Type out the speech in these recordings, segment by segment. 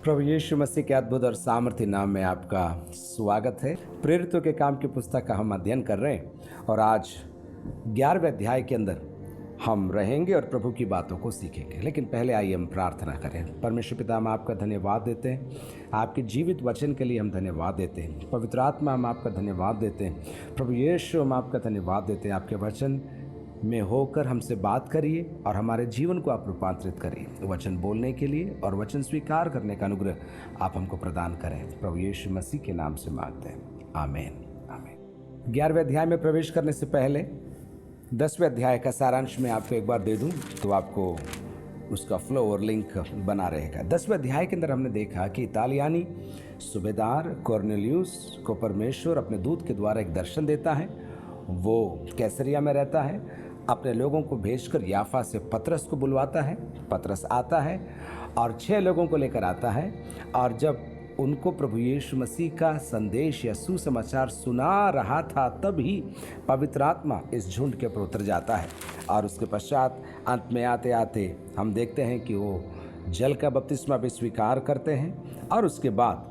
प्रभु यीशु मसीह के अद्भुत और सामर्थ्य नाम में आपका स्वागत है। प्रेरितों के काम की पुस्तक का हम अध्ययन कर रहे हैं और आज 11वें अध्याय के अंदर हम रहेंगे और प्रभु की बातों को सीखेंगे। लेकिन पहले आइए हम प्रार्थना करें। परमेश्वर पिता, हम आपका धन्यवाद देते हैं, आपके जीवित वचन के लिए हम धन्यवाद देते हैं। पवित्र आत्मा, हम आपका धन्यवाद देते हैं। प्रभु यीशु, हम आपका धन्यवाद देते हैं। आपके वचन में होकर हमसे बात करिए और हमारे जीवन को आप रूपांतरित करिए। वचन बोलने के लिए और वचन स्वीकार करने का अनुग्रह आप हमको प्रदान करें। प्रभु यीशु मसीह के नाम से मांगते हैं, आमीन आमीन। 11वें अध्याय में प्रवेश करने से पहले 10वें अध्याय का सारांश मैं आपको एक बार दे दूं तो आपको उसका फ्लो और लिंक बना रहेगा। 10वें अध्याय के अंदर हमने देखा कि इतालियानी सूबेदार कॉर्नेलियुस को परमेश्वर अपने दूत के द्वारा एक दर्शन देता है। वो कैसरिया में रहता है, अपने लोगों को भेजकर याफा से पतरस को बुलवाता है। पतरस आता है और 6 लोगों को लेकर आता है और जब उनको प्रभु यीशु मसीह का संदेश या सुसमाचार सुना रहा था तभी पवित्र आत्मा इस झुंड के ऊपर उतर जाता है। और उसके पश्चात अंत में आते आते हम देखते हैं कि वो जल का बपतिस्मा भी स्वीकार करते हैं और उसके बाद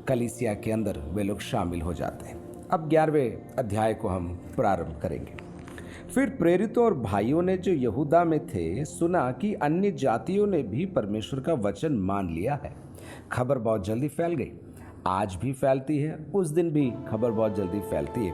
कलीसिया के अंदर वे लोग शामिल हो जाते हैं। अब 11वें अध्याय को हम प्रारंभ करेंगे। फिर प्रेरितों और भाइयों ने जो यहूदा में थे सुना कि अन्य जातियों ने भी परमेश्वर का वचन मान लिया है। खबर बहुत जल्दी फैल गई, आज भी फैलती है, उस दिन भी खबर बहुत जल्दी फैलती है।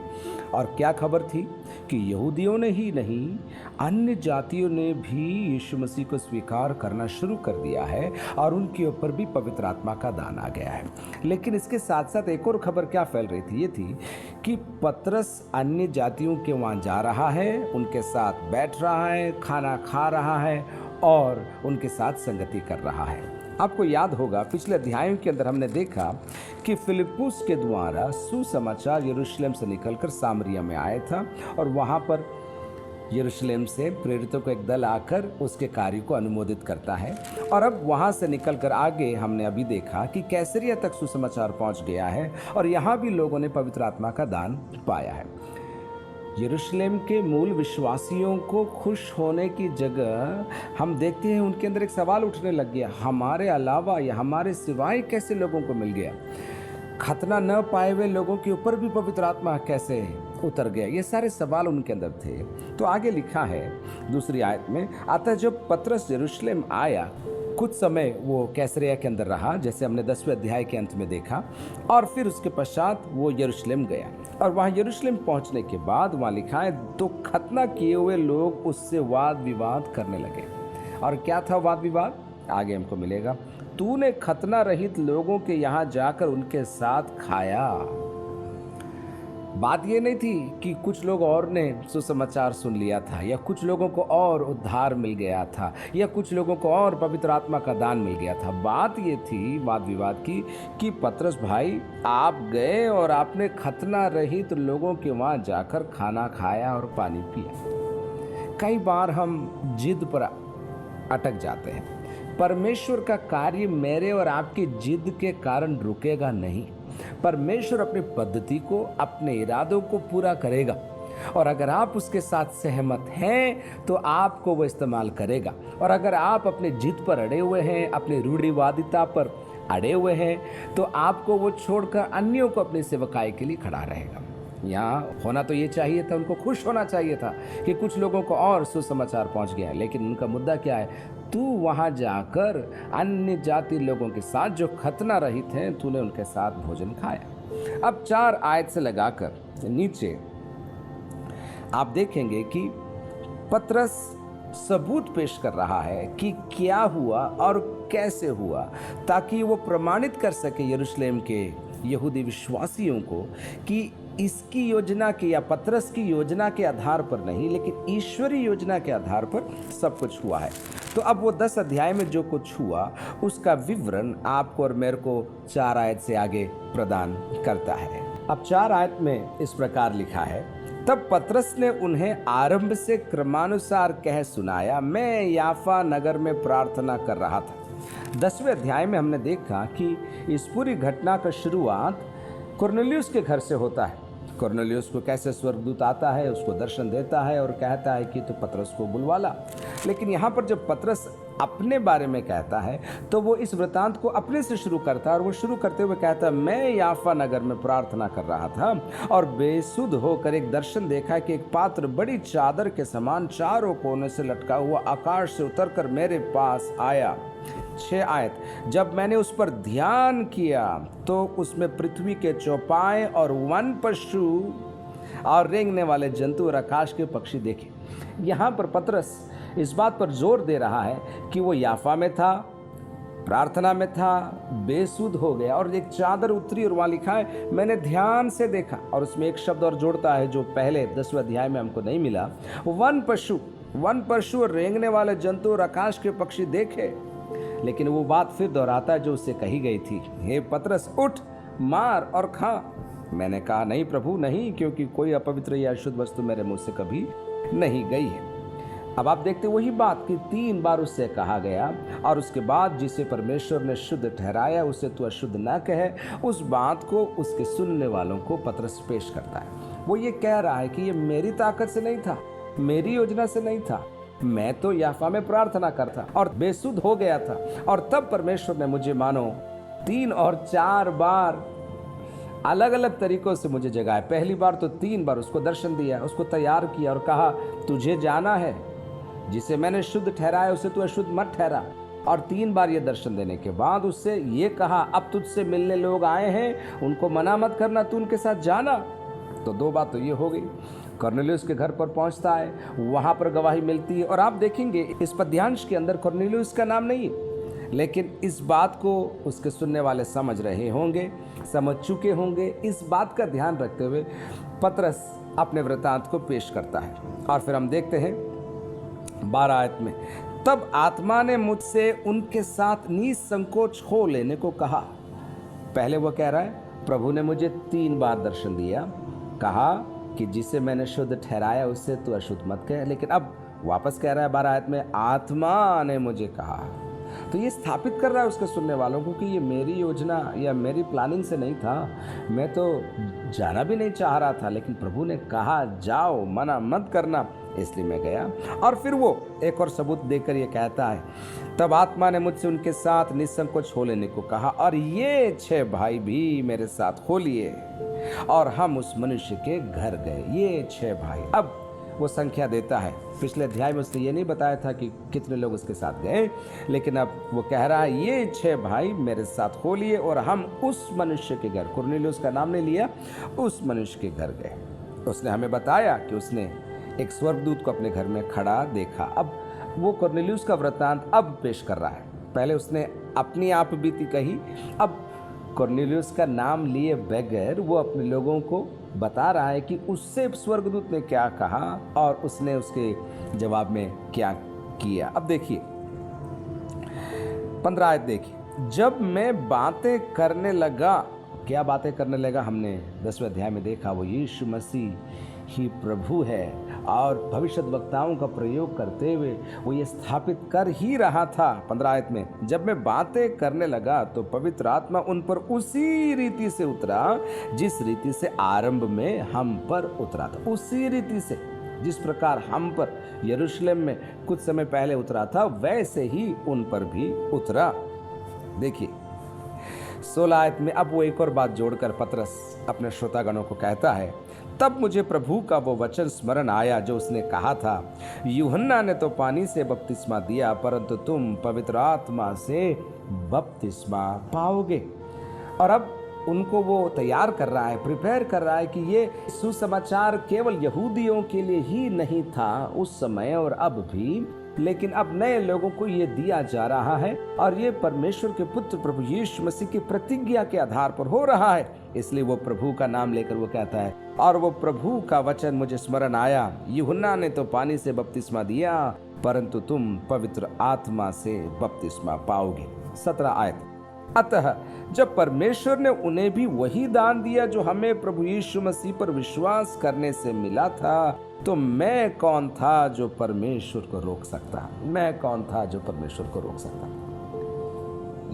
और क्या खबर थी कि यहूदियों ने ही नहीं अन्य जातियों ने भी यीशु मसीह को स्वीकार करना शुरू कर दिया है और उनके ऊपर भी पवित्र आत्मा का दान आ गया है। लेकिन इसके साथ साथ एक और खबर क्या फैल रही थी, ये थी कि पतरस अन्य जातियों के वहाँ जा रहा है, उनके साथ बैठ रहा है, खाना खा रहा है और उनके साथ संगति कर रहा है। आपको याद होगा पिछले अध्यायों के अंदर हमने देखा कि फिलिप्पुस के द्वारा सुसमाचार यरूशलेम से निकलकर सामरिया में आया था और वहाँ पर यरूशलेम से प्रेरितों को एक दल आकर उसके कार्य को अनुमोदित करता है। और अब वहाँ से निकलकर आगे हमने अभी देखा कि कैसरिया तक सुसमाचार पहुँच गया है और यहाँ भी लोगों ने पवित्र आत्मा का दान पाया है। यरूशलेम के मूल विश्वासियों को खुश होने की जगह हम देखते हैं उनके अंदर एक सवाल उठने लग गया, हमारे अलावा या हमारे सिवाय कैसे लोगों को मिल गया? खतना न पाए हुए लोगों के ऊपर भी पवित्र आत्मा कैसे उतर गया? ये सारे सवाल उनके अंदर थे। तो आगे लिखा है दूसरी आयत में, अतः जब पतरस यरूशलेम आया, कुछ समय वो कैसरिया के अंदर रहा जैसे हमने 10वें अध्याय के अंत में देखा, और फिर उसके पश्चात वो यरूशलेम गया। और वहाँ यरूशलेम पहुँचने के बाद वहाँ लिखा है तो खतना किए हुए लोग उससे वाद विवाद करने लगे। और क्या था वाद विवाद? आगे हमको मिलेगा। तूने खतना रहित लोगों के यहाँ जाकर उनके साथ खाया। बात ये नहीं थी कि कुछ लोग और ने सुसमाचार सुन लिया था या कुछ लोगों को और उद्धार मिल गया था या कुछ लोगों को और पवित्र आत्मा का दान मिल गया था। बात ये थी वाद विवाद की कि पतरस भाई, आप गए और आपने खतना रहित लोगों के वहाँ जाकर खाना खाया और पानी पिया। कई बार हम जिद पर अटक जाते हैं। परमेश्वर का कार्य मेरे और आपकी जिद के कारण रुकेगा नहीं। परमेश्वर अपनी पद्धति को, अपने इरादों को पूरा करेगा और अगर आप उसके साथ सहमत हैं तो आपको वो इस्तेमाल करेगा। और अगर आप अपने जिद पर अड़े हुए हैं, अपनी रूढ़िवादिता पर अड़े हुए हैं, तो आपको वो छोड़कर अन्यों को अपनी सेवकाई के लिए खड़ा रहेगा। यहाँ होना तो ये चाहिए था, उनको खुश होना चाहिए था कि कुछ लोगों को और सुसमाचार पहुँच गया, लेकिन उनका मुद्दा क्या है? तू वहाँ जाकर अन्य जाति लोगों के साथ जो खतना रहित हैं, तूने उनके साथ भोजन खाया। अब 4 आयत से लगाकर नीचे आप देखेंगे कि पतरस सबूत पेश कर रहा है कि क्या हुआ और कैसे हुआ, ताकि वो प्रमाणित कर सके यरूशलेम के यहूदी विश्वासियों को कि इसकी योजना के या पतरस की योजना के आधार पर नहीं, लेकिन ईश्वरीय योजना के आधार पर सब कुछ हुआ है। तो अब वो 10 अध्याय में जो कुछ हुआ उसका विवरण आपको और मेरे को 4 आयत से आगे प्रदान करता है। अब 4 आयत में इस प्रकार लिखा है, तब पतरस ने उन्हें आरंभ से क्रमानुसार कह सुनाया, मैं याफा नगर में प्रार्थना कर रहा था। 10वें अध्याय में हमने देखा कि इस पूरी घटना का शुरुआत कॉर्नेलियुस के घर से होता है। कॉर्नेलियुस को कैसे स्वर्गदूत आता है, उसको दर्शन देता है और कहता है कि तू पतरस को बुलवा ला। लेकिन यहाँ पर जब पतरस अपने बारे में कहता है तो वो इस वृतांत को अपने से शुरू करता है, और वो शुरू करते हुए कहता है, मैं याफा नगर में प्रार्थना कर रहा था और बेसुध होकर एक दर्शन देखा कि एक पात्र बड़ी चादर के समान चारों कोने से लटका हुआ आकाश से उतरकर मेरे पास आया। 6 आयत, जब मैंने उस पर ध्यान किया तो उसमें पृथ्वी के चौपाए और वन पशु और रेंगने वाले जंतु और आकाश के पक्षी देखे। यहाँ पर पतरस इस बात पर जोर दे रहा है कि वो याफा में था, प्रार्थना में था, बेसुध हो गया और एक चादर उतरी और वहाँ लिखा है मैंने ध्यान से देखा, और उसमें एक शब्द और जोड़ता है जो पहले 10वें अध्याय में हमको नहीं मिला, वन पशु और रेंगने वाले जंतु और आकाश के पक्षी देखे। लेकिन वो बात फिर दोहराता है जो उससे कही गई थी, हे पतरस उठ, मार और खा। मैंने कहा नहीं प्रभु नहीं, क्योंकि कोई अपवित्र या अशुद्ध वस्तु मेरे मुंह से कभी नहीं गई है। अब आप देखते वही बात कि 3 बार उससे कहा गया, और उसके बाद जिसे परमेश्वर ने शुद्ध ठहराया उसे तू अशुद्ध न कहे, उस बात को उसके सुनने वालों को पतरस पेश करता है। वो ये कह रहा है कि ये मेरी ताकत से नहीं था, मेरी योजना से नहीं था, मैं तो याफा में प्रार्थना करता और बेसुध हो गया था, और तब परमेश्वर ने मुझे मानो 3 और 4 बार अलग अलग तरीकों से मुझे जगाया। पहली बार तो 3 बार उसको दर्शन दिया, उसको तैयार किया और कहा तुझे जाना है, जिसे मैंने शुद्ध ठहराया उसे तू अशुद्ध मत ठहरा। और 3 बार ये दर्शन देने के बाद उससे ये कहा अब तुझसे मिलने लोग आए हैं, उनको मना मत करना, तू उनके साथ जाना। तो 2 बात तो ये हो गई। कॉर्नेलियुस के घर पर पहुंचता है, वहां पर गवाही मिलती है, और आप देखेंगे इस पद्यांश के अंदर कॉर्नेलियुस का नाम नहीं है, लेकिन इस बात को उसके सुनने वाले समझ रहे होंगे, समझ चुके होंगे। इस बात का ध्यान रखते हुए पतरस अपने वृतांत को पेश करता है। और फिर हम देखते हैं 12 आयत में, तब आत्मा ने मुझसे उनके साथ निसंकोच हो लेने को कहा। पहले वो कह रहा है प्रभु ने मुझे 3 बार दर्शन दिया, कहा कि जिसे मैंने शुद्ध ठहराया उससे तू अशुद्ध मत कह, लेकिन अब वापस कह रहा है 12 आयत में आत्मा ने मुझे कहा। तो ये स्थापित कर रहा है उसके सुनने वालों को कि ये मेरी योजना या मेरी प्लानिंग से नहीं था, मैं तो जाना भी नहीं चाह रहा था, लेकिन प्रभु ने कहा जाओ, मना मत करना, इसलिए मैं गया। और फिर वो एक और सबूत देकर ये कहता है, तब आत्मा ने मुझसे उनके साथ निसंकोच हो लेने को कहा, और ये 6 भाई भी मेरे साथ हो लिए, और हम उस मनुष्य के घर गए। ये 6 भाई, अब वो संख्या देता है। पिछले अध्याय में उसने ये नहीं बताया था कि कितने लोग उसके साथ गए, लेकिन अब वो कह रहा है ये 6 भाई मेरे साथ हो लिए, और हम उस मनुष्य के घर, कॉर्नेलियुस का नाम नहीं लिया, उस मनुष्य के घर गए। उसने हमें बताया कि उसने एक स्वर्गदूत को अपने घर में खड़ा देखा। अब वो कॉर्नेलियुस का वृत्तांत अब पेश कर रहा है। पहले उसने अपनी आप बीती कही, अब कॉर्नेलियुस का नाम लिए बगैर वो अपने लोगों को बता रहा है कि उससे स्वर्गदूत ने क्या कहा और उसने उसके जवाब में क्या किया। अब देखिए 15 आयत देखिए, जब मैं बातें करने लगा, क्या बातें करने लगा, हमने 10वें अध्याय में देखा, वो यीशु मसीह ही प्रभु है, और भविष्यद्वक्ताओं का प्रयोग करते हुए वो ये स्थापित कर ही रहा था। 15 आयत में, जब मैं बातें करने लगा तो पवित्र आत्मा उन पर उसी रीति से उतरा जिस रीति से आरंभ में हम पर उतरा था। उसी रीति से जिस प्रकार हम पर यरूशलेम में कुछ समय पहले उतरा था, वैसे ही उन पर भी उतरा। देखिए 16 आयत में अब वो एक और बात जोड़कर पतरस अपने श्रोतागणों को कहता है, तब मुझे प्रभु का वो वचन स्मरण आया जो उसने कहा था, यूहन्ना ने तो पानी से बपतिस्मा दिया, परंतु तुम पवित्र आत्मा से बपतिस्मा पाओगे। और अब उनको वो तैयार कर रहा है, प्रिपेयर कर रहा है कि ये सुसमाचार केवल यहूदियों के लिए ही नहीं था उस समय और अब भी, लेकिन अब नए लोगों को ये दिया जा रहा है, और ये परमेश्वर के पुत्र प्रभु यीशु मसीह की प्रतिज्ञा के आधार पर हो रहा है। इसलिए वो प्रभु का नाम लेकर वो कहता है, और वो प्रभु का वचन मुझे स्मरण आया, यूहन्ना ने तो पानी से बपतिस्मा दिया, परंतु तुम पवित्र आत्मा से बपतिस्मा पाओगे। 17 आयत, अतः जब परमेश्वर ने उन्हें भी वही दान दिया जो हमें प्रभु यीशु मसीह पर विश्वास करने से मिला था, तो मैं कौन था जो परमेश्वर को रोक सकता? मैं कौन था जो परमेश्वर को रोक सकता?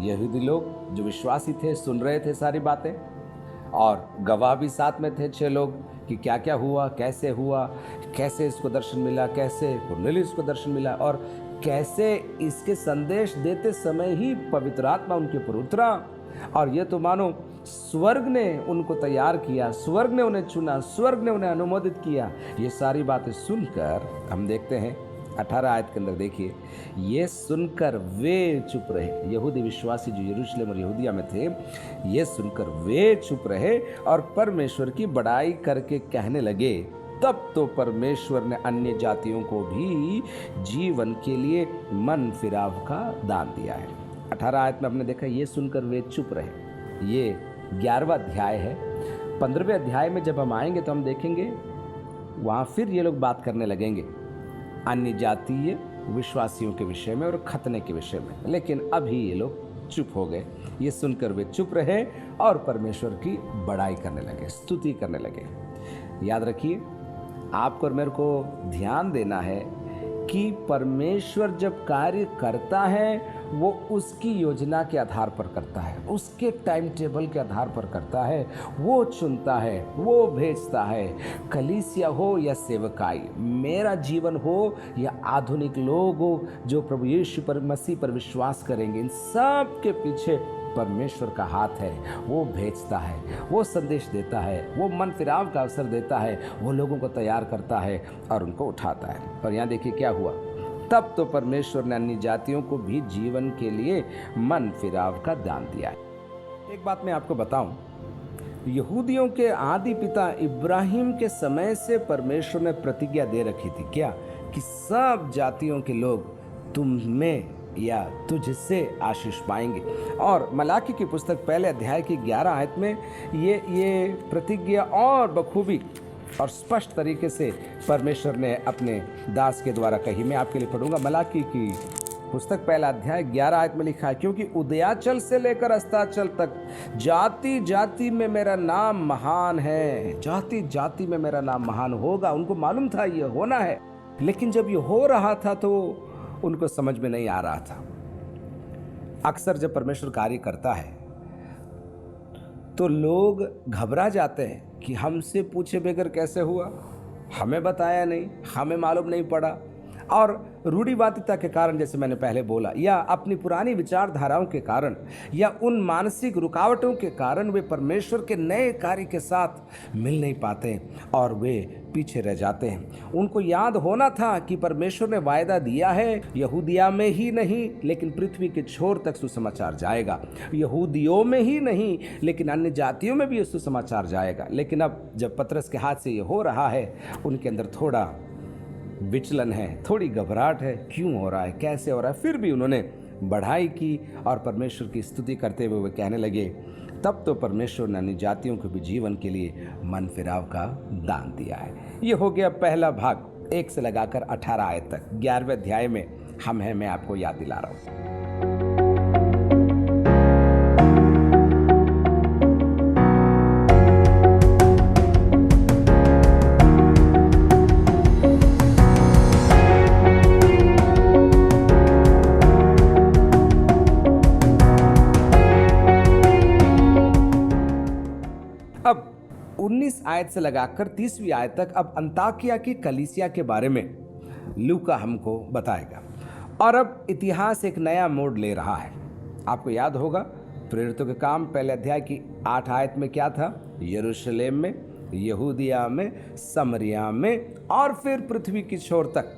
यहूदी लोग जो विश्वासी थे सुन रहे थे सारी बातें, और गवाह भी साथ में थे 6 लोग कि क्या क्या हुआ, कैसे इसको दर्शन मिला, कैसे कॉर्नेलियुस को दर्शन मिला, और कैसे इसके संदेश देते समय ही पवित्र आत्मा उनके ऊपर उतरा, और ये तो मानो स्वर्ग ने उनको तैयार किया, स्वर्ग ने उन्हें चुना, स्वर्ग ने उन्हें अनुमोदित किया। ये सारी बातें सुनकर हम देखते हैं 18 आयत के अंदर, देखिए, ये सुनकर वे चुप रहे। यहूदी विश्वासी जो यरूशलेम और यहूदिया में थे, ये सुनकर वे चुप रहे और परमेश्वर की बड़ाई करके कहने लगे, तब तो परमेश्वर ने अन्य जातियों को भी जीवन के लिए मन फिराव का दान दिया है। 18 आयत में हमने देखा ये सुनकर वे चुप रहे। ये 11वां अध्याय है। 15वें अध्याय में जब हम आएंगे तो हम देखेंगे वहाँ फिर ये लोग बात करने लगेंगे अन्य जातीय विश्वासियों के विषय में और खतने के विषय में, लेकिन अभी ये लोग चुप हो गए। ये सुनकर वे चुप रहे और परमेश्वर की बड़ाई करने लगे, स्तुति करने लगे। याद रखिए, आपको और मेरे को ध्यान देना है कि परमेश्वर जब कार्य करता है वो उसकी योजना के आधार पर करता है, उसके टाइम टेबल के आधार पर करता है। वो चुनता है, वो भेजता है। कलीसिया हो या सेवकाई, मेरा जीवन हो या आधुनिक लोग हो जो प्रभु यीशु पर मसीह पर विश्वास करेंगे, इन सब के पीछे परमेश्वर का हाथ है। वो भेजता है, वो संदेश देता है, वो मन फिराव का अवसर देता है, वो लोगों को तैयार करता है और उनको उठाता है। और यहाँ देखिए क्या हुआ, तब तो परमेश्वर ने अन्य जातियों को भी जीवन के लिए मन फिराव का दान दिया है। एक बात मैं आपको बताऊं, यहूदियों के आदि पिता इब्राहिम के समय से परमेश्वर ने प्रतिज्ञा दे रखी थी, क्या, कि सब जातियों के लोग तुम में या तुझसे आशीष पाएंगे। और मलाकी की पुस्तक पहले अध्याय की 11 आयत में ये प्रतिज्ञा और बखूबी और स्पष्ट तरीके से परमेश्वर ने अपने दास के द्वारा कही। मैं आपके लिए पढ़ूंगा मलाकी की पुस्तक पहला अध्याय 11 आयत में लिखा है, क्योंकि उदयाचल से लेकर अस्ताचल तक जाति जाति में मेरा नाम महान है। जाति जाति में मेरा नाम महान होगा। उनको मालूम था ये होना है, लेकिन जब ये हो रहा था तो उनको समझ में नहीं आ रहा था। अक्सर जब परमेश्वर कार्य करता है तो लोग घबरा जाते हैं कि हमसे पूछे बगैर कैसे हुआ, हमें बताया नहीं, हमें मालूम नहीं पड़ा। और रूढ़िवादिता के कारण, जैसे मैंने पहले बोला, या अपनी पुरानी विचारधाराओं के कारण या उन मानसिक रुकावटों के कारण वे परमेश्वर के नए कार्य के साथ मिल नहीं पाते और वे पीछे रह जाते हैं। उनको याद होना था कि परमेश्वर ने वायदा दिया है यहूदिया में ही नहीं लेकिन पृथ्वी के छोर तक सुसमाचार जाएगा। यहूदियों में ही नहीं लेकिन अन्य जातियों में भी सुसमाचार जाएगा। लेकिन अब जब पतरस के हाथ से ये हो रहा है, उनके अंदर थोड़ा विचलन है, थोड़ी घबराहट है, क्यों हो रहा है, कैसे हो रहा है। फिर भी उन्होंने बढ़ाई की और परमेश्वर की स्तुति करते हुए वे कहने लगे, तब तो परमेश्वर ने अन्य जातियों को भी जीवन के लिए मन फिराव का दान दिया है। ये हो गया पहला भाग, 1 से लगाकर 18 आयत तक। 11वें अध्याय में हम हैं, मैं आपको याद दिला रहा हूँ। अब 19 आयत से लगाकर 30वीं आयत तक अब अंताकिया की कलीसिया के बारे में लूका हमको बताएगा। और अब इतिहास एक नया मोड़ ले रहा है। आपको याद होगा प्रेरितों के काम पहले अध्याय की 8 आयत में क्या था, यरूशलेम में, यहूदिया में, समरिया में और फिर पृथ्वी की छोर तक।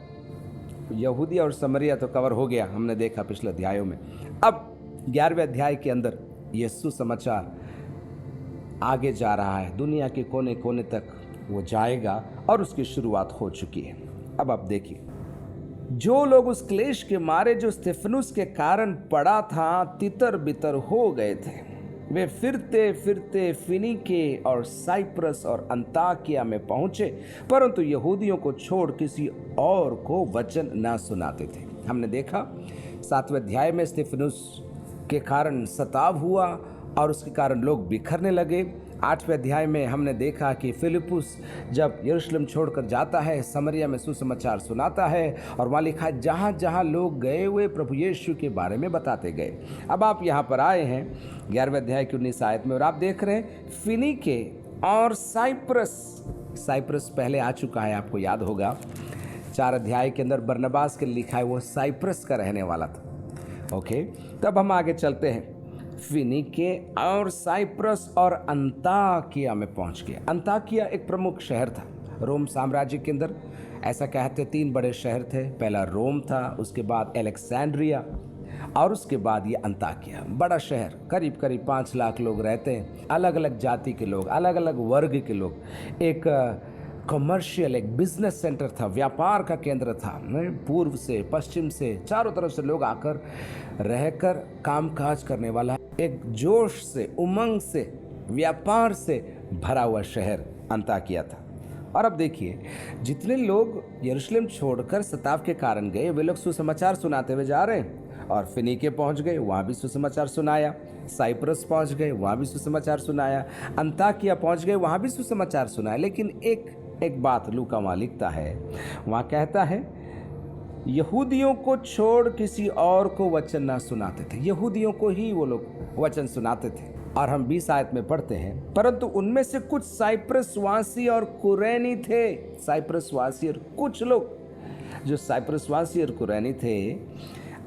यहूदिया और समरिया तो कवर हो गया, हमने देखा पिछले अध्यायों में। अब 11वें अध्याय के अंदर यह सुसमाचार आगे जा रहा है, दुनिया के कोने कोने तक वो जाएगा और उसकी शुरुआत हो चुकी है। अब आप देखिए, जो लोग उस क्लेश के मारे जो स्तिफनुस के कारण पड़ा था तितर बितर हो गए थे, वे फिरते फिरते फिनीके और साइप्रस और अंताकिया में पहुंचे, परंतु यहूदियों को छोड़ किसी और को वचन न सुनाते थे। हमने देखा 7वें अध्याय में स्तिफनुस के कारण सताव हुआ और उसके कारण लोग बिखरने लगे। 8वें अध्याय में हमने देखा कि फिलिपुस जब यरूशलेम छोड़कर जाता है, समरिया में सुसमाचार सुनाता है और वहाँ लिखा है जहाँ जहाँ लोग गए हुए प्रभु यीशु के बारे में बताते गए। अब आप यहाँ पर आए हैं 11वें अध्याय की 19 आयत में और आप देख रहे हैं फिनीके और साइप्रस पहले आ चुका है, आपको याद होगा। 4 अध्याय के अंदर बरनबास के लिखा है वो साइप्रस का रहने वाला था। ओके, तब हम आगे चलते हैं। फिनीके और साइप्रस और अंताकिया में पहुंच गए। अंताकिया एक प्रमुख शहर था रोम साम्राज्य के अंदर। ऐसा कहते 3 बड़े शहर थे। पहला रोम था, उसके बाद अलेक्जेंड्रिया और उसके बाद ये अंताकिया। बड़ा शहर, करीब करीब 5 लाख लोग रहते हैं, अलग अलग जाति के लोग, अलग अलग वर्ग के लोग। एक कमर्शियल, एक बिजनेस सेंटर था, व्यापार का केंद्र था। पूर्व से पश्चिम से चारों तरफ से लोग आकर रहकर कामकाज करने वाला एक जोश से, उमंग से, व्यापार से भरा हुआ शहर अंताकिया था। और अब देखिए, जितने लोग यरूशलेम छोड़कर सताव के कारण गए, वे लोग सुसमाचार सुनाते हुए जा रहे हैं। और फिनीके पहुंच गए, वहाँ भी सुसमाचार सुनाया। साइप्रस पहुंच गए, वहाँ भी सुसमाचार सुनाया। अंताकिया पहुंच गए, वहाँ भी सुसमाचार सुनाया। लेकिन एक बात लूका वहाँ लिखता है, वहाँ कहता है यहूदियों को छोड़ किसी और को वचन ना सुनाते थे। यहूदियों को ही वो लोग वचन सुनाते थे। और हम 20 आयत में पढ़ते हैं, परंतु उनमें से कुछ साइप्रसवासी और कुरैनी थे। साइप्रसवासी और कुछ लोग जो साइप्रसवासी और कुरैनी थे,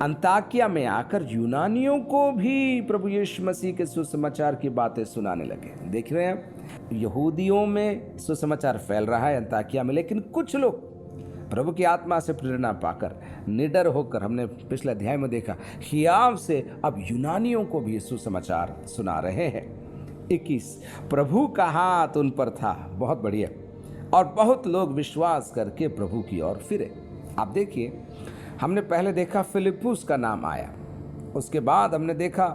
अंताकिया में आकर यूनानियों को भी प्रभु यीशु मसीह के सुसमाचार की बातें सुनाने लगे। देख रहे हैं, यहूदियों में सुसमाचार फैल रहा है अंताकिया में, लेकिन कुछ लोग प्रभु की आत्मा से प्रेरणा पाकर, निडर होकर, हमने पिछले अध्याय में देखा, हियाव से अब यूनानियों को भी सुसमाचार सुना रहे हैं। 21, प्रभु का हाथ उन पर था, बहुत बढ़िया, और बहुत लोग विश्वास करके प्रभु की ओर फिरे। आप देखिए, हमने पहले देखा फिलिप्पुस का नाम आया, उसके बाद हमने देखा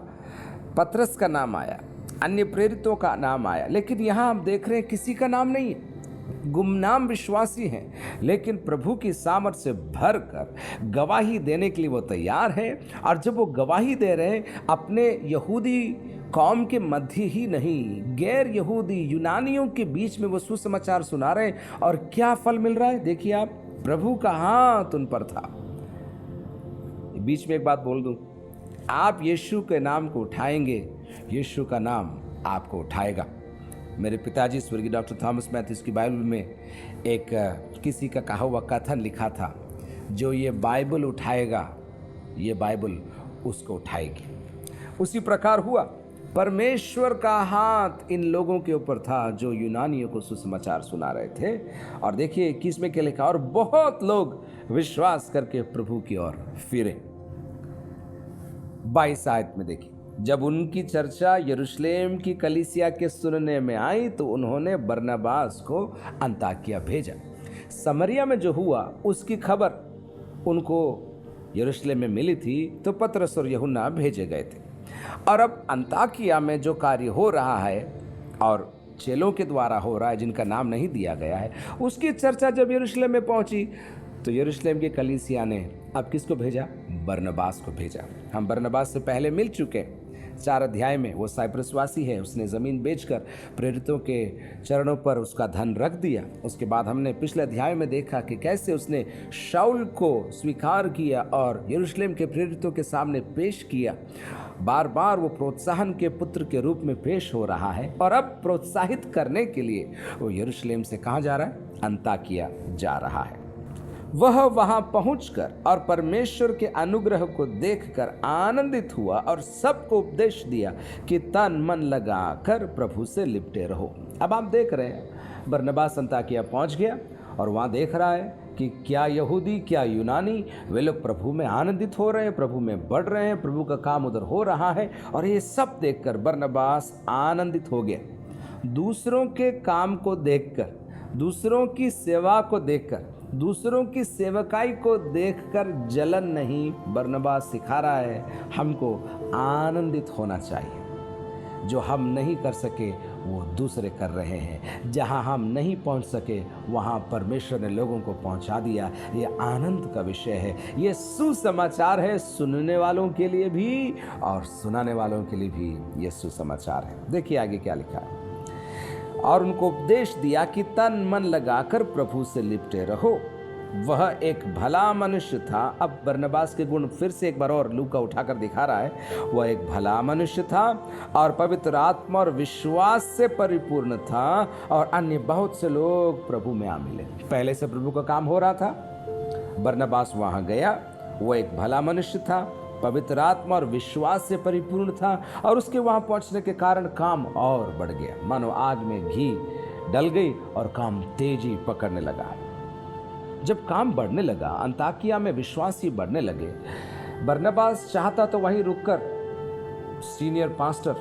पतरस का नाम आया, अन्य प्रेरितों का नाम आया, लेकिन यहाँ हम देख रहे हैं किसी का नाम नहीं है। गुमनाम विश्वासी हैं, लेकिन प्रभु की सामर्थ्य से भरकर गवाही देने के लिए वो तैयार है। और जब वो गवाही दे रहे हैं, अपने यहूदी कौम के मध्य ही नहीं, गैर यहूदी यूनानियों के बीच में वो सुसमाचार सुना रहे हैं। और क्या फल मिल रहा है देखिए आप, प्रभु का हाथ उन पर था। बीच में एक बात बोल दूं, आप यीशु के नाम को उठाएंगे, यीशु का नाम आपको उठाएगा। मेरे पिताजी स्वर्गीय डॉक्टर थॉमस मैथ्यूस की बाइबल में एक किसी का कहा हुआ कथन लिखा था, जो ये बाइबल उठाएगा, ये बाइबल उसको उठाएगी। उसी प्रकार हुआ, परमेश्वर का हाथ इन लोगों के ऊपर था जो यूनानियों को सुसमाचार सुना रहे थे। और देखिए 21 में क्या लिखा, और बहुत लोग विश्वास करके प्रभु की ओर फिरे। 22 आयत में देखिए, जब उनकी चर्चा यरूशलेम की कलीसिया के सुनने में आई तो उन्होंने बरनबास को अंताकिया भेजा। समरिया में जो हुआ उसकी खबर उनको यरूशलेम में मिली थी, तो पतरस और यूहन्ना भेजे गए थे। और अब अंताकिया में जो कार्य हो रहा है और चेलों के द्वारा हो रहा है, जिनका नाम नहीं दिया गया है, उसकी चर्चा जब यरूशलेम में पहुंची तो यरूशलेम की कलीसिया ने अब किसको भेजा? बरनबास को भेजा। हम बरनबास से पहले मिल चुके, 4 अध्याय में। वो साइप्रसवासी है, उसने ज़मीन बेचकर प्रेरितों के चरणों पर उसका धन रख दिया। उसके बाद हमने पिछले अध्याय में देखा कि कैसे उसने शाऊल को स्वीकार किया और यरूशलेम के प्रेरितों के सामने पेश किया। बार बार वो प्रोत्साहन के पुत्र के रूप में पेश हो रहा है। और अब प्रोत्साहित करने के लिए वो यरूशलेम से कहाँ जा रहा है? अंताकिया जा रहा है। वह वहां पहुंचकर और परमेश्वर के अनुग्रह को देखकर आनंदित हुआ और सबको उपदेश दिया कि तन मन लगाकर प्रभु से लिपटे रहो। अब आप देख रहे हैं, बरनबास अंताकिया पहुंच गया और वहां देख रहा है कि क्या यहूदी क्या यूनानी, वे लोग प्रभु में आनंदित हो रहे हैं, प्रभु में बढ़ रहे हैं, प्रभु का काम उधर हो रहा है। और ये सब देखकर बरनबास आनंदित हो गया। दूसरों के काम को देखकर, दूसरों की सेवा को देखकर, दूसरों की सेवकाई को देखकर जलन नहीं, बरनबास सिखा रहा है हमको आनंदित होना चाहिए। जो हम नहीं कर सके वो दूसरे कर रहे हैं, जहां हम नहीं पहुंच सके वहां परमेश्वर ने लोगों को पहुंचा दिया। ये आनंद का विषय है, ये सुसमाचार है, सुनने वालों के लिए भी और सुनाने वालों के लिए भी ये सुसमाचार है। देखिए आगे क्या लिखा है, और उनको उपदेश दिया कि तन मन लगाकर प्रभु से लिपटे रहो। वह एक भला मनुष्य था। अब बरनबास के गुण फिर से एक बार और लूका उठाकर दिखा रहा है। वह एक भला मनुष्य था और पवित्र आत्मा और विश्वास से परिपूर्ण था, और अन्य बहुत से लोग प्रभु में आ मिले। पहले से प्रभु का काम हो रहा था, बरनबास वहां गया। वो एक भला मनुष्य था, पवित्र आत्मा और विश्वास से परिपूर्ण था, और उसके वहां पहुंचने के कारण काम और बढ़ गया। मानो आग में घी डल गई और काम तेजी पकड़ने लगा। जब काम बढ़ने लगा, अंताकिया में विश्वासी बढ़ने लगे, बरनबास चाहता तो वहीं रुककर senior pastor,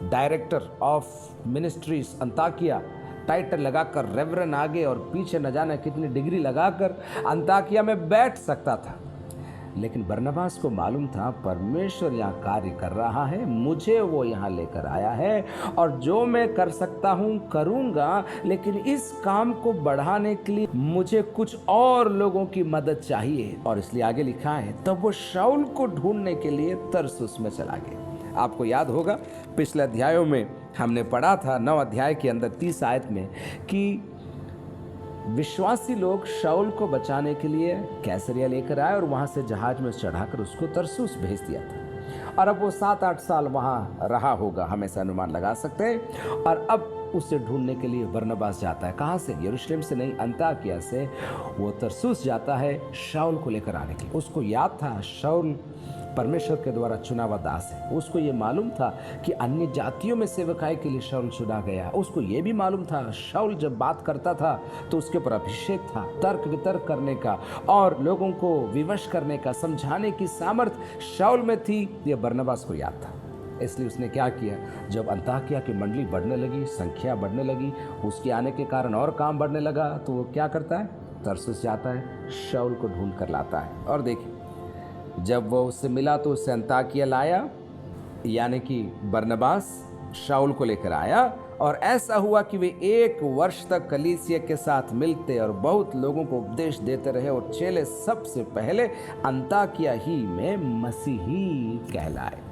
director of ministries Antakya title लगाकर, रेवरन आगे और पीछे न जाने कितनी डिग्री लगाकर अंताकिया में बैठ सकता था। लेकिन बरनबास को मालूम था परमेश्वर यहाँ कार्य कर रहा है, मुझे वो यहाँ लेकर आया है, और जो मैं कर सकता हूँ करूँगा, लेकिन इस काम को बढ़ाने के लिए मुझे कुछ और लोगों की मदद चाहिए। और इसलिए आगे लिखा है, तब वो शाऊल को ढूंढने के लिए तरसुस में चला गया। आपको याद होगा पिछले अध्यायों में हमने पढ़ा था 9 अध्याय के अंदर 30 आयत में कि विश्वासी लोग शाऊल को बचाने के लिए कैसरिया लेकर आए और वहां से जहाज में चढ़ाकर उसको तरसुस भेज दिया था। और अब वो 7-8 साल वहां रहा होगा, हम ऐसा अनुमान लगा सकते हैं। और अब उसे ढूंढने के लिए बरनबास जाता है। कहाँ से? यरूशलेम से नहीं, अंताकिया से वो तरसुस जाता है शाऊल को लेकर आने के लिए। उसको याद था शाऊल परमेश्वर के द्वारा चुना हुआ दास है। उसको ये मालूम था कि अन्य जातियों में सेवकाई के लिए शाऊल चुना गया। उसको ये भी मालूम था शाऊल जब बात करता था तो उसके ऊपर अभिषेक था, तर्क वितर्क करने का और लोगों को विवश करने का, समझाने की सामर्थ्य शाऊल में थी। ये बरनबास को याद था। इसलिए उसने क्या किया, जब अंताकिया की मंडली बढ़ने लगी, संख्या बढ़ने लगी, उसके आने के कारण और काम बढ़ने लगा, तो वो क्या करता है, तरसुस जाता है, शाऊल को ढूंढ कर लाता है। और देखिए, जब वो उससे मिला तो उससे अंताकिया लाया, यानी कि बरनबास शाऊल को लेकर आया। और ऐसा हुआ कि वे 1 वर्ष तक कलीसिया के साथ मिलते और बहुत लोगों को उपदेश देते रहे, और चेले सबसे पहले अंताकिया ही में मसीही कहलाए।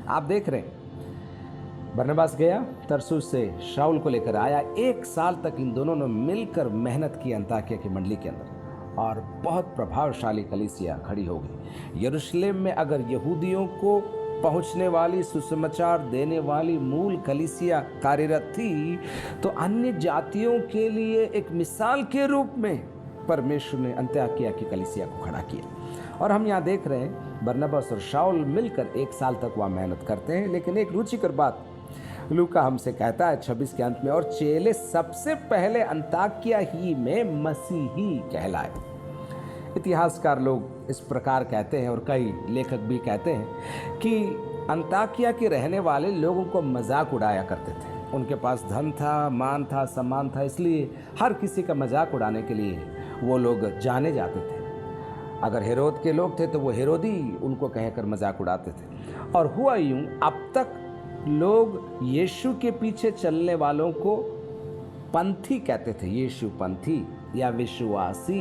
आप देख रहे हैं, बरनबास गया तरसुस से, शाऊल को लेकर आया। 1 साल तक इन दोनों ने मिलकर मेहनत की अंताकिया की मंडली के अंदर, और बहुत प्रभावशाली कलीसिया खड़ी हो गई। यरूशलेम में अगर यहूदियों को पहुंचने वाली, सुसमाचार देने वाली मूल कलीसिया कार्यरत थी, तो अन्य जातियों के लिए एक मिसाल के रूप में परमेश्वर ने अंताकिया की कलीसिया को खड़ा किया। और हम यहाँ देख रहे हैं बरनबास और शाऊल मिलकर 1 साल तक वहाँ मेहनत करते हैं। लेकिन एक रुचिकर बात लूका हमसे कहता है 26 के अंत में, और चेले सबसे पहले अंताकिया ही में मसीही कहलाए। इतिहासकार लोग इस प्रकार कहते हैं और कई लेखक भी कहते हैं कि अंताकिया के रहने वाले लोगों को मजाक उड़ाया करते थे। उनके पास धन था, मान था, सम्मान था, इसलिए हर किसी का मजाक उड़ाने के लिए वो लोग जाने जाते थे। अगर हेरोद के लोग थे तो वो हेरोदी उनको कहकर मजाक उड़ाते थे। और हुआ यूं, अब तक लोग यीशु के पीछे चलने वालों को पंथी कहते थे। यीशु पंथी या विश्वासी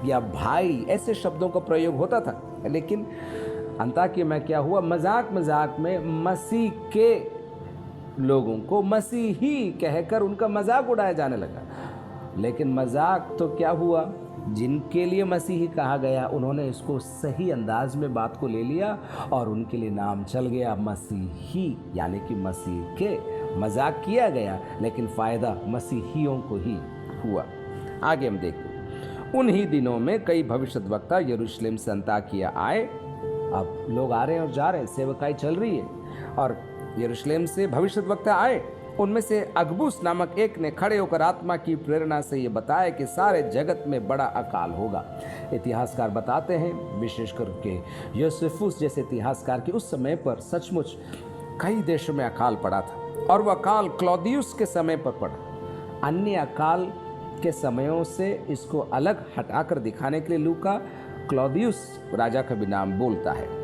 या भाई, ऐसे शब्दों का प्रयोग होता था। लेकिन अंताकिया में क्या हुआ, मजाक मजाक में मसीह के लोगों को मसीही कहकर उनका मजाक उड़ाया जाने लगा। लेकिन मजाक तो क्या हुआ, जिनके लिए मसीही कहा गया उन्होंने इसको सही अंदाज में बात को ले लिया और उनके लिए नाम चल गया मसीही, यानी कि मसीह के। मजाक किया गया लेकिन फायदा मसीहियों को ही हुआ। आगे हम देखते हैं, उन्हीं दिनों में कई भविष्यद्वक्ता यरूशलेम से अंताकिया आए। अब लोग आ रहे हैं और जा रहे हैं, सेवकाई चल रही है, और यरूशलेम से भविष्यद्वक्ता आए। उनमें से अगबुस नामक एक ने खड़े होकर आत्मा की प्रेरणा से ये बताया कि सारे जगत में बड़ा अकाल होगा। इतिहासकार बताते हैं, विशेषकर के योसेफुस जैसे इतिहासकार, कि उस समय पर सचमुच कई देशों में अकाल पड़ा था, और वह अकाल क्लौदियुस के समय पर पड़ा। अन्य अकाल के समयों से इसको अलग हटाकर दिखाने के लिए लूका क्लौदियुस राजा का भी नाम बोलता है।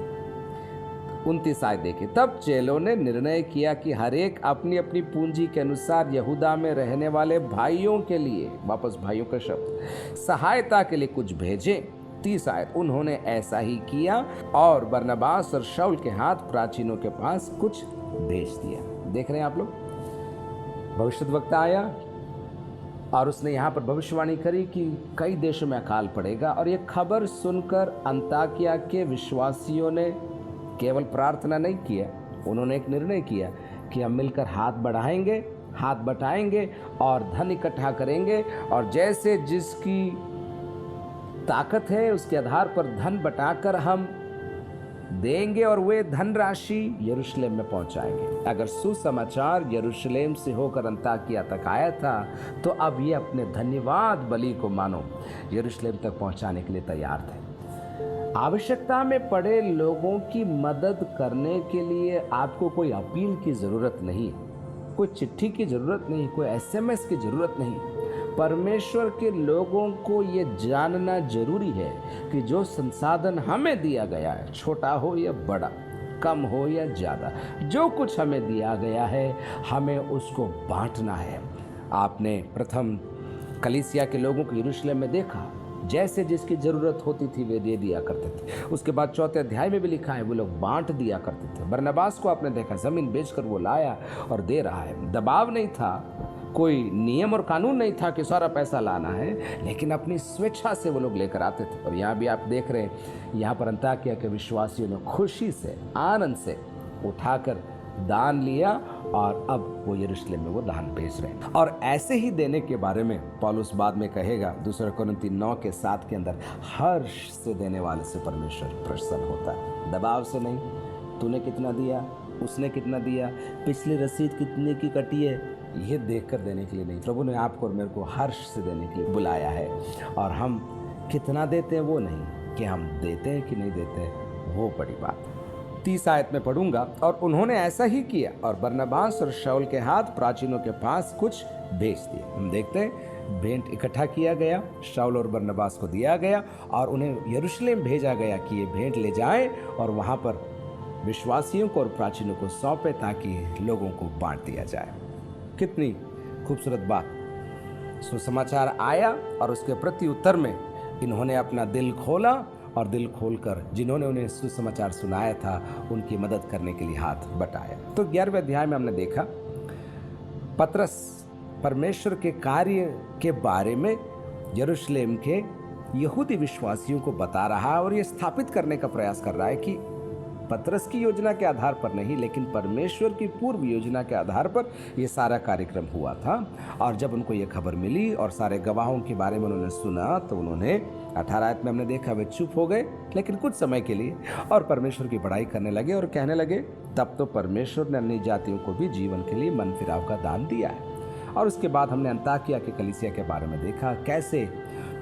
29 आयत देखिए, तब चेलों ने निर्णय किया कि हर एक अपनी अपनी पूंजी के अनुसार यहूदा में रहने वाले भाइयों के लिए, वापस भाइयों का शब्द, सहायता के लिए कुछ भेजे। 30 आयत, उन्होंने ऐसा ही किया और बरनबास और शाऊल के हाथ प्राचीनों के पास कुछ भेज दिया। देख रहे हैं आप लोग, भविष्यद्वक्ता आया और उसने यहाँ पर भविष्यवाणी करी कि कई देशों में अकाल पड़ेगा। और ये खबर सुनकर अंताकिया के विश्वासियों ने केवल प्रार्थना नहीं किया, उन्होंने एक निर्णय किया कि हम मिलकर हाथ बढ़ाएंगे, हाथ बटाएंगे और धन इकट्ठा करेंगे, और जैसे जिसकी ताकत है उसके आधार पर धन बटाकर हम देंगे और वे धनराशि यरूशलेम में पहुंचाएंगे। अगर सुसमाचार यरूशलेम से होकर अंताकिया तक आया था तो अब ये अपने धन्यवाद बलि को मानो यरूशलेम तक पहुंचाने के लिए तैयार थे। आवश्यकता में पड़े लोगों की मदद करने के लिए आपको कोई अपील की जरूरत नहीं, कोई चिट्ठी की जरूरत नहीं, कोई एसएमएस की जरूरत नहीं। परमेश्वर के लोगों को ये जानना जरूरी है कि जो संसाधन हमें दिया गया है, छोटा हो या बड़ा, कम हो या ज़्यादा, जो कुछ हमें दिया गया है हमें उसको बांटना है। आपने प्रथम कलीसिया के लोगों को यरूशलेम में देखा, जैसे जिसकी ज़रूरत होती थी वे दे दिया करते थे। उसके बाद चौथे अध्याय में भी लिखा है वो लोग बांट दिया करते थे। बरनबास को आपने देखा, ज़मीन बेचकर वो लाया और दे रहा है। दबाव नहीं था, कोई नियम और कानून नहीं था कि सारा पैसा लाना है, लेकिन अपनी स्वेच्छा से वो लोग लेकर आते थे। और यहाँ भी आप देख रहे हैं, यहाँ पर अंताकिया के विश्वासियों ने खुशी से, आनंद से उठाकर दान लिया और अब वो यरूशलेम में वो दान भेज रहे हैं। और ऐसे ही देने के बारे में पौलुस बाद में कहेगा 2 कोरिन्थी 9:7 के अंदर, हर्ष से देने वाले से परमेश्वर प्रसन्न होता है, दबाव से नहीं। तूने कितना दिया, उसने कितना दिया, पिछली रसीद कितने की कटी है, ये देखकर देने के लिए नहीं। प्रभु ने आपको और मेरे को हर्ष से देने के लिए बुलाया है। और हम कितना देते हैं वो नहीं, कि हम देते हैं कि नहीं देते हैं वो बड़ी बात है। 30 आयत में पढ़ूंगा, और उन्होंने ऐसा ही किया और बरनबास और शाऊल के हाथ प्राचीनों के पास कुछ भेज दिए। हम देखते हैं भेंट इकट्ठा किया गया, शाऊल और बरनबास को दिया गया और उन्हें यरूशलेम भेजा गया कि ये भेंट ले जाएं और वहां पर विश्वासियों को और प्राचीनों को सौंपे ताकि लोगों को बांट दिया जाए। कितनी खूबसूरत बात। सुसमाचार आया और उसके प्रति उत्तर में इन्होंने अपना दिल खोला और दिल खोलकर जिन्होंने उन्हें सुसमाचार सुनाया था उनकी मदद करने के लिए हाथ बटाया। तो 11वें अध्याय में हमने देखा पतरस परमेश्वर के कार्य के बारे में यरूशलेम के यहूदी विश्वासियों को बता रहा और ये स्थापित करने का प्रयास कर रहा है कि पतरस की योजना के आधार पर नहीं, लेकिन परमेश्वर की पूर्व योजना के आधार पर यह सारा कार्यक्रम हुआ था। और जब उनको ये खबर मिली और सारे गवाहों के बारे में उन्होंने सुना तो उन्होंने 18 आयत में हमने देखा वे चुप हो गए, लेकिन कुछ समय के लिए, और परमेश्वर की बड़ाई करने लगे और कहने लगे तब तो परमेश्वर ने अन्य जातियों को भी जीवन के लिए मन फिराव का दान दिया है। और उसके बाद हमने अंताकिया के कलीसिया के बारे में देखा, कैसे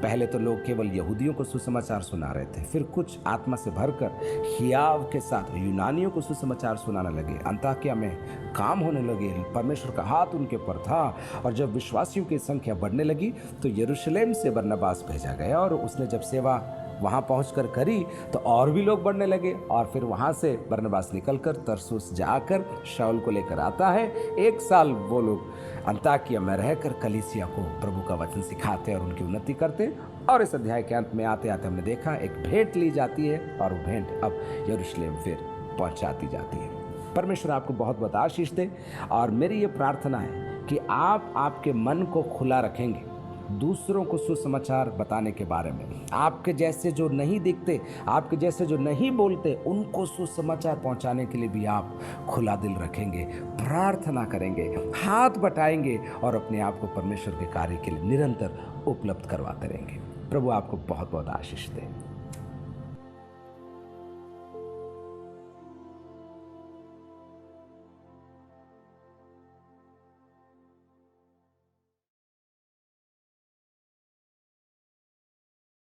पहले तो लोग केवल यहूदियों को सुसमाचार सुना रहे थे, फिर कुछ आत्मा से भरकर हियाव के साथ यूनानियों को सुसमाचार सुनाने लगे। अंताकिया में काम होने लगे, परमेश्वर का हाथ उनके पर था। और जब विश्वासियों की संख्या बढ़ने लगी तो यरूशलेम से बरनबास भेजा गया और उसने जब सेवा वहाँ पहुंचकर करी तो और भी लोग बढ़ने लगे। और फिर वहाँ से बरनबास निकलकर तरसुस जाकर शाऊल को लेकर आता है। 1 साल वो लोग अंताकिया में रहकर कलीसिया को प्रभु का वचन सिखाते और उनकी उन्नति करते। और इस अध्याय के अंत में आते आते हमने देखा एक भेंट ली जाती है और वो भेंट अब यरूशलेम फिर पहुँचाती जाती है। परमेश्वर आपको बहुत बहुत आशीष दे। और मेरी ये प्रार्थना है कि आप आपके मन को खुला रखेंगे दूसरों को सुसमाचार बताने के बारे में। आपके जैसे जो नहीं दिखते, आपके जैसे जो नहीं बोलते, उनको सुसमाचार पहुंचाने के लिए भी आप खुला दिल रखेंगे, प्रार्थना करेंगे, हाथ बटाएंगे और अपने आप को परमेश्वर के कार्य के लिए निरंतर उपलब्ध करवाते रहेंगे। प्रभु आपको बहुत बहुत आशीष दे।